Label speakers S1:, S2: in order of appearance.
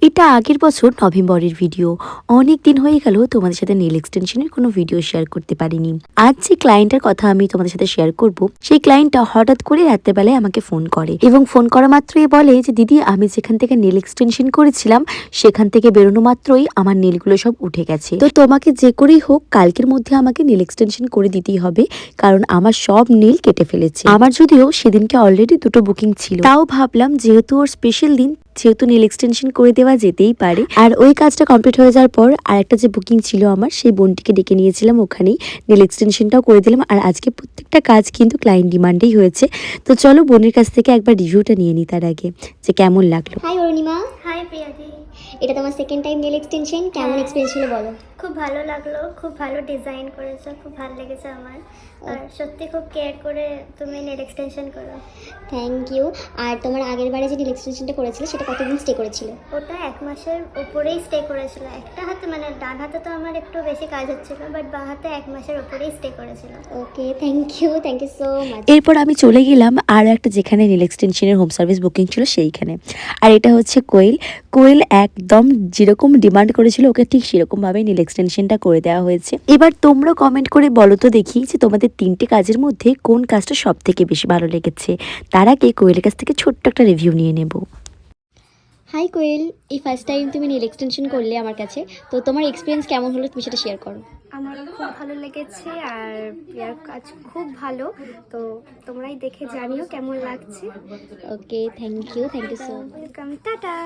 S1: এটা আগের বছর নভেম্বরের ভিডিও। অনেক দিন হয়ে গেল তোমাদের সাথে নেল এক্সটেনশনের কোনো ভিডিও শেয়ার করতে পারিনি। আজ যে ক্লায়েন্টের কথা আমি তোমাদের সাথে শেয়ার করব, সেই ক্লায়েন্টটা হঠাৎ করে রাত্রেবেলায় আমাকে ফোন করে এবং ফোন করা মাত্রই বলে যে দিদি, আমি যেখান থেকে নেল এক্সটেনশন করেছিলাম সেখান থেকে বেরোনো মাত্রই আমার নেলগুলো সব উঠে গেছে। তো তোমাকে যে করেই হোক কালকের মধ্যে আমাকে নেল এক্সটেনশন করে দিতেই হবে, কারণ আমার সব নেল কেটে ফেলেছে। আমার যদিও সেদিনকে অলরেডি দুটো বুকিং ছিল, তাও ভাবলাম যেহেতু ওর স্পেশাল দিন, যেহেতু নেল এক্সটেনশন করে দেওয়া যেতেই পারে। আর ওই কাজটা কমপ্লিট হয়ে যাওয়ার পর আরেকটা যে বুকিং ছিল আমার, সেই বোনটিকে ডেকে নিয়েছিলাম, ওখানেই নেল এক্সটেনশনটাও করে দিলাম। আর আজকে প্রত্যেকটা কাজ কিন্তু ক্লায়েন্ট ডিমান্ডেই হয়েছে। তো চলো বোনের কাছ থেকে একবার রিভিউটা নিয়ে নিই তার আগে, যে কেমন লাগলো।
S2: হাই অরুণিমা।
S3: হাই প্রিয়াদি।
S2: এটা তোমার সেকেন্ড টাইম নেল এক্সটেনশন, কেমন এক্সপিরিয়েন্স ছিল বলো?
S3: খুব ভালো লাগলো, খুব ভালো ডিজাইন করেছো, খুব ভালো লেগেছে আমার। আর সত্যি খুব কেয়ার করে তুমি নেল এক্সটেনশন করো।
S2: Thank you. আর তোমার আগের বারে যে নেল এক্সটেনশনটা করেছিলে সেটা কতদিন স্টে করেছিল?
S3: ওটা 1 মাসের উপরেই স্টে করেছিল। একটা হাতে মানে ডান হাতে তো আমার একটু বেশি কাজ হচ্ছিল, বাট বাঁ হাতে 1 মাসের উপরেই স্টে করেছিল।
S2: ওকে, থ্যাংক ইউ সো মাচ।
S1: এরপর আমি চলে গেলাম আরও একটা, যেখানে নেল এক্সটেনশনের হোম সার্ভিস বুকিং ছিল সেইখানে। আর এটা হচ্ছে কোয়েল। কোয়েল একদম যেরকম ডিমান্ড করেছিল ওকে ঠিক সেরকমভাবেই নেল এক্সটেনশনটা করে দেওয়া হয়েছে। এবার তোমরা কমেন্ট করে বলো তো দেখি যে তোমাদের 3টে কাজের মধ্যে কোন কাজটা সব থেকে বেশি ভালো লেগেছে। তার আগে কোয়েলের কাছ থেকে ছোট্ট একটা রিভিউ নিয়ে নেব।
S2: হাই কোয়েল, এই ফার্স্ট টাইম তুমি নেল এক্সটেনশন করলে আমার কাছে, তো তোমার এক্সপিরিয়েন্স কেমন হলো তুমি সেটা শেয়ার করো।
S3: আমার খুব ভালো লেগেছে আর প্রিয়ার কাজ খুব ভালো। তো তোমরাই দেখে জানিও কেমন লাগছে।
S2: Okay, thank you so
S3: welcome, tata.